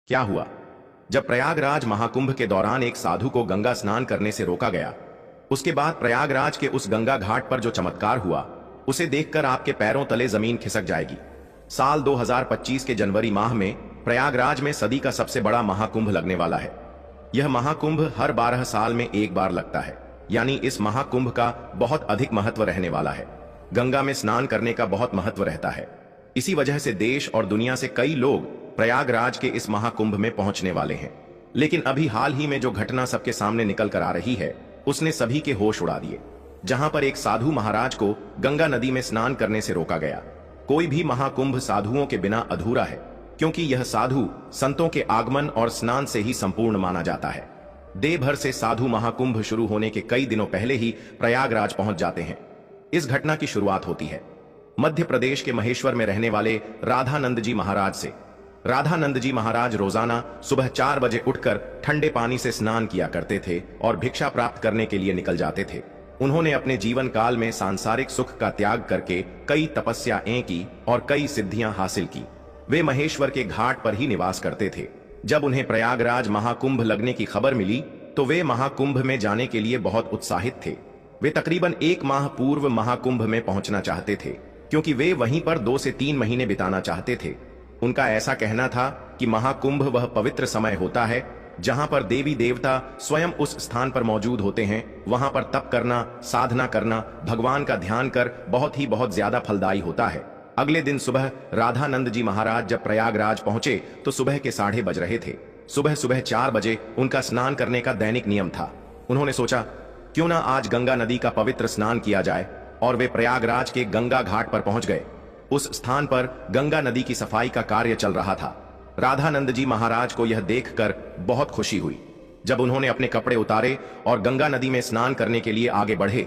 क्या हुआ? जब प्रयागराज महाकुंभ के दौरान एक साधु को गंगा स्नान करने से रोका गया, उसके बाद प्रयागराज के उस गंगा घाट पर जो चमत्कार हुआ, उसे देखकर आपके पैरों तले जमीन खिसक जाएगी। साल 2025 के जनवरी माह में प्रयागराज में सदी का सबसे बड़ा महाकुंभ लगने वाला है। यह महाकुंभ हर 12 साल में एक बार लगता है, यानी इस महाकुंभ का बहुत अधिक महत्व रहने वाला है। गंगा में स्नान करने का बहुत महत्व रहता है। इसी वजह से देश और दुनिया से कई लोग प्रयागराज के इस महाकुंभ में पहुंचने वाले हैं। लेकिन अभी हाल ही में जो घटना सबके सामने निकल कर आ रही है, उसने सभी के होश उड़ा दिए। जहां पर एक साधु महाराज को गंगा नदी में स्नान करने से रोका गया। कोई भी महाकुंभ साधुओं के बिना अधूरा है, क्योंकि यह साधु संतों के आगमन और स्नान से ही संपूर्ण माना जाता है। देश भर से साधु महाकुंभ शुरू होने के कई दिनों पहले ही प्रयागराज पहुंच जाते हैं। इस घटना की शुरुआत होती है मध्य प्रदेश के महेश्वर में रहने वाले राधानंद जी महाराज से। राधानंद जी महाराज रोजाना सुबह 4 बजे उठकर ठंडे पानी से स्नान किया करते थे और भिक्षा प्राप्त करने के लिए निकल जाते थे। उन्होंने अपने जीवन काल में सांसारिक सुख का त्याग करके कई तपस्याएं की और कई सिद्धियां हासिल की। वे महेश्वर के घाट पर ही निवास करते थे। जब उन्हें प्रयागराज महाकुंभ लगने की खबर मिली तो वे महाकुंभ में जाने के लिए बहुत उत्साहित थे। वे तकरीबन 1 माह पूर्व महाकुंभ में पहुंचना चाहते थे, क्योंकि वे वहीं पर 2 से 3 महीने बिताना चाहते थे। उनका ऐसा कहना था कि महाकुंभ वह पवित्र समय होता है जहां पर देवी देवता स्वयं उस स्थान पर मौजूद होते हैं। वहां पर तप करना, साधना करना, भगवान का ध्यान कर बहुत ज्यादा फलदायी होता है। अगले दिन सुबह राधानंद जी महाराज जब प्रयागराज पहुंचे तो सुबह के 8:30 बज रहे थे। सुबह 4 बजे उनका स्नान करने का दैनिक नियम था। उन्होंने सोचा, क्यों ना आज गंगा नदी का पवित्र स्नान किया जाए, और वे प्रयागराज के गंगा घाट पर पहुंच गए। उस स्थान पर गंगा नदी की सफाई का कार्य चल रहा था। राधानंद जी महाराज को यह देखकर बहुत खुशी हुई। जब उन्होंने अपने कपड़े उतारे और गंगा नदी में स्नान करने के लिए आगे बढ़े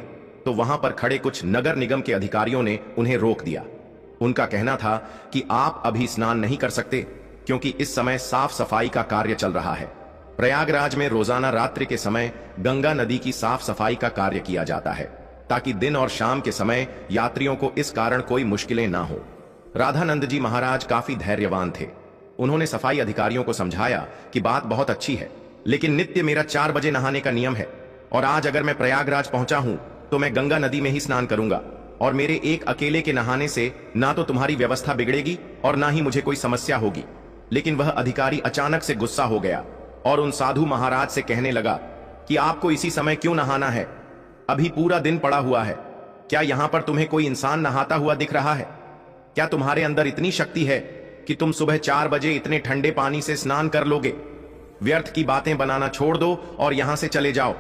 तो वहां पर खड़े कुछ नगर निगम के अधिकारियों ने उन्हें रोक दिया। उनका कहना था कि आप अभी स्नान नहीं कर सकते, क्योंकि इस समय साफ सफाई का कार्य चल रहा है। प्रयागराज में रोजाना रात्रि के समय गंगा नदी की साफ सफाई का कार्य किया जाता है, ताकि दिन और शाम के समय यात्रियों को इस कारण कोई मुश्किलें ना हो। राधानंद जी महाराज काफी धैर्यवान थे। उन्होंने सफाई अधिकारियों को समझाया कि बात बहुत अच्छी है, लेकिन नित्य मेरा 4 बजे नहाने का नियम है, और आज अगर मैं प्रयागराज पहुंचा हूं तो मैं गंगा नदी में ही स्नान करूंगा, और मेरे एक अकेले के नहाने से ना तो तुम्हारी व्यवस्था बिगड़ेगी और ना ही मुझे कोई समस्या होगी। लेकिन वह अधिकारी अचानक से गुस्सा हो गया और उन साधु महाराज से कहने लगा कि आपको इसी समय क्यों नहाना है? अभी पूरा दिन पड़ा हुआ है। क्या यहां पर तुम्हें कोई इंसान नहाता हुआ दिख रहा है? क्या तुम्हारे अंदर इतनी शक्ति है कि तुम सुबह 4 बजे इतने ठंडे पानी से स्नान कर लोगे? व्यर्थ की बातें बनाना छोड़ दो और यहां से चले जाओ।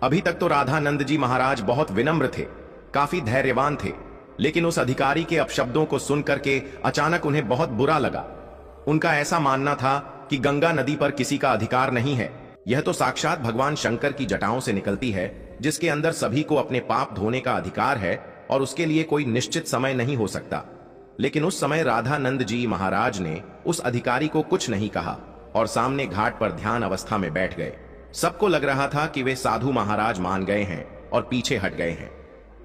अभी तक तो राधानंद जी महाराज बहुत विनम्र थे, काफी धैर्यवान थे, लेकिन उस अधिकारी के अपशब्दों को सुनकर के अचानक उन्हें बहुत बुरा लगा। उनका ऐसा मानना था कि गंगा नदी पर किसी का अधिकार नहीं है। यह तो साक्षात भगवान शंकर की जटाओं से निकलती है, जिसके अंदर सभी को अपने पाप धोने का अधिकार है और उसके लिए कोई निश्चित समय नहीं हो सकता। लेकिन उस समय राधानंद जी महाराज ने उस अधिकारी को कुछ नहीं कहा और सामने घाट पर ध्यान अवस्था में बैठ गए। सबको लग रहा था कि वे साधु महाराज मान गए हैं और पीछे हट गए हैं।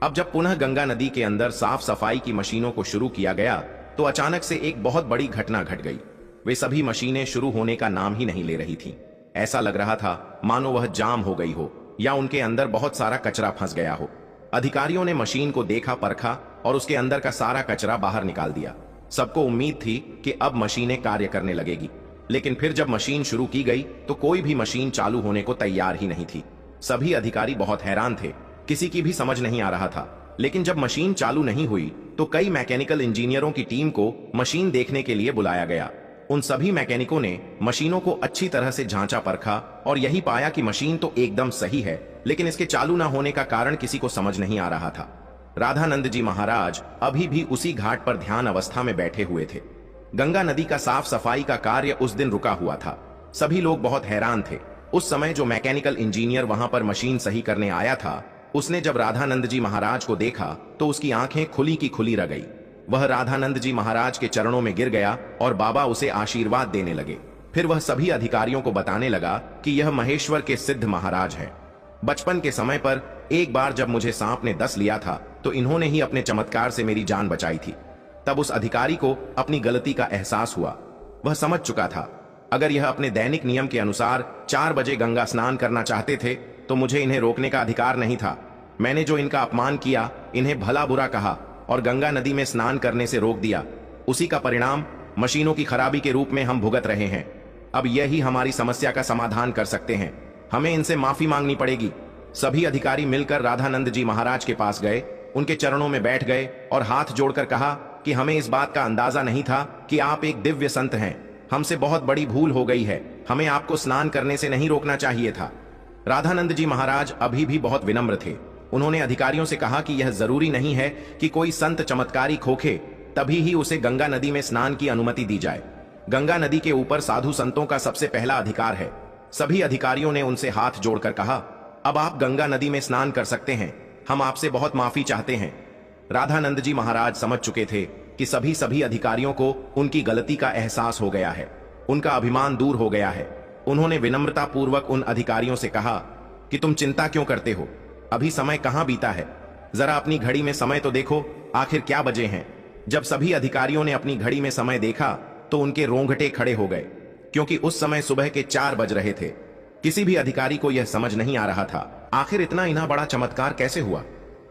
अब जब पुनः गंगा नदी के अंदर साफ सफाई की मशीनों को शुरू किया गया तो अचानक से एक बहुत बड़ी घटना घट गई। वे सभी मशीनें शुरू होने का नाम ही नहीं ले रही थीं। ऐसा लग रहा था मानो वह जाम हो गई हो या उनके अंदर बहुत सारा कचरा फंस गया हो। अधिकारियों ने मशीन को देखा परखा और उसके अंदर का सारा कचरा बाहर निकाल दिया। सबको उम्मीद थी कि अब मशीनें कार्य करने लगेगी, लेकिन फिर जब मशीन शुरू की गई तो कोई भी मशीन चालू होने को तैयार ही नहीं थी। सभी अधिकारी बहुत हैरान थे, किसी की भी समझ नहीं आ रहा था। लेकिन जब मशीन चालू नहीं हुई तो कई मैकेनिकल इंजीनियरों की टीम को मशीन देखने के लिए बुलाया गया। उन सभी मैकेनिकों ने मशीनों को अच्छी तरह से जांचा परखा और यही पाया कि मशीन तो एकदम सही है, लेकिन इसके चालू ना होने का कारण किसी को समझ नहीं आ रहा था। राधानंद जी महाराज अभी भी उसी घाट पर ध्यान अवस्था में बैठे हुए थे। गंगा नदी का साफ सफाई का कार्य उस दिन रुका हुआ था। सभी लोग बहुत हैरान थे। उस समय जो मैकेनिकल इंजीनियर वहां पर मशीन सही करने आया था, उसने जब राधानंद जी महाराज को देखा तो उसकी आंखें खुली की खुली रह गई। वह राधानंद जी महाराज के चरणों में गिर गया और बाबा उसे आशीर्वाद देने लगे। फिर वह सभी अधिकारियों को बताने लगा कि यह महेश्वर के सिद्ध महाराज हैं। बचपन के समय पर एक बार जब मुझे सांप ने डस लिया था तो इन्होंने ही अपने चमत्कार से मेरी जान बचाई थी। तब उस अधिकारी को अपनी गलती का एहसास हुआ। वह समझ चुका था अगर यह अपने दैनिक नियम के अनुसार 4 बजे गंगा स्नान करना चाहते थे तो मुझे इन्हें रोकने का अधिकार नहीं था। मैंने जो इनका अपमान किया, इन्हें भला बुरा कहा और गंगा नदी में स्नान करने से रोक दिया, उसी का परिणाम मशीनों की खराबी के रूप में हम भुगत रहे हैं। अब यही हमारी समस्या का समाधान कर सकते हैं। हमें इनसे माफी मांगनी पड़ेगी। सभी अधिकारी मिलकर राधानंद जी महाराज के पास गए, उनके चरणों में बैठ गए और हाथ जोड़कर कहा कि हमें इस बात का अंदाजा नहीं था कि आप एक दिव्य संत हैं। हमसे बहुत बड़ी भूल हो गई है। हमें आपको स्नान करने से नहीं रोकना चाहिए था। राधानंद जी महाराज अभी भी बहुत विनम्र थे। उन्होंने अधिकारियों से कहा कि यह जरूरी नहीं है कि कोई संत चमत्कारी खोखे तभी ही उसे गंगा नदी में स्नान की अनुमति दी जाए। गंगा नदी के ऊपर साधु संतों का सबसे पहला अधिकार है। सभी अधिकारियों ने उनसे हाथ जोड़कर कहा, अब आप गंगा नदी में स्नान कर सकते हैं। हम आपसे बहुत माफी चाहते हैं। राधानंद जी महाराज समझ चुके थे कि सभी अधिकारियों को उनकी गलती का एहसास हो गया है। उनका अभिमान दूर हो गया है। उन्होंने विनम्रता पूर्वक उन अधिकारियों से कहा कि तुम चिंता क्यों करते हो? अभी समय कहां बीता है? जरा अपनी घड़ी में समय तो देखो, आखिर क्या बजे हैं? जब सभी अधिकारियों ने अपनी घड़ी में समय देखा तो उनके रोंगटे खड़े हो गए, क्योंकि उस समय सुबह के 4 बज रहे थे। किसी भी अधिकारी को यह समझ नहीं आ रहा था आखिर इतना बड़ा चमत्कार कैसे हुआ।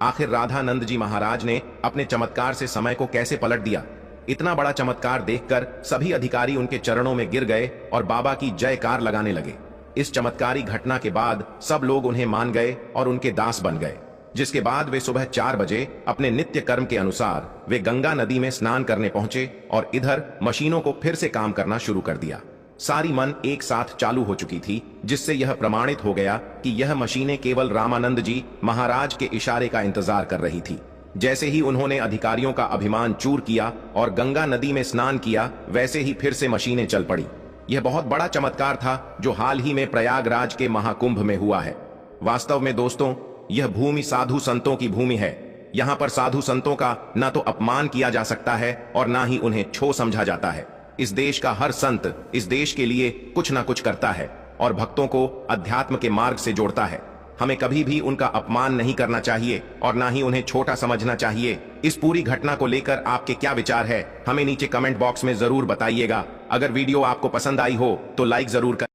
आखिर राधानंद जी महाराज ने अपने चमत्कार से समय को कैसे पलट दिया। इतना बड़ा चमत्कार देखकर सभी अधिकारी उनके चरणों में गिर गए और बाबा की जयकार लगाने लगे। इस चमत्कारी घटना के बाद सब लोग उन्हें मान गए और उनके दास बन गए, जिसके बाद वे सुबह 4 बजे अपने नित्य कर्म के अनुसार वे गंगा नदी में स्नान करने पहुंचे और इधर मशीनों को फिर से काम करना शुरू कर दिया। सारी मन एक साथ चालू हो चुकी थी, जिससे यह प्रमाणित हो गया कि यह मशीनें केवल रामानंद जी महाराज के इशारे का इंतजार कर रही थी। जैसे ही उन्होंने अधिकारियों का अभिमान चूर किया और गंगा नदी में स्नान किया, वैसे ही फिर से मशीनें चल पड़ी। यह बहुत बड़ा चमत्कार था जो हाल ही में प्रयागराज के महाकुंभ में हुआ है। वास्तव में दोस्तों, यह भूमि साधु संतों की भूमि है। यहाँ पर साधु संतों का न तो अपमान किया जा सकता है और न ही उन्हें छो समझा जाता है। इस देश का हर संत इस देश के लिए कुछ न कुछ करता है और भक्तों को अध्यात्म के मार्ग से जोड़ता है। हमें कभी भी उनका अपमान नहीं करना चाहिए और ना ही उन्हें छोटा समझना चाहिए। इस पूरी घटना को लेकर आपके क्या विचार है, हमें नीचे कमेंट बॉक्स में जरूर बताइएगा। अगर वीडियो आपको पसंद आई हो तो लाइक जरूर करें।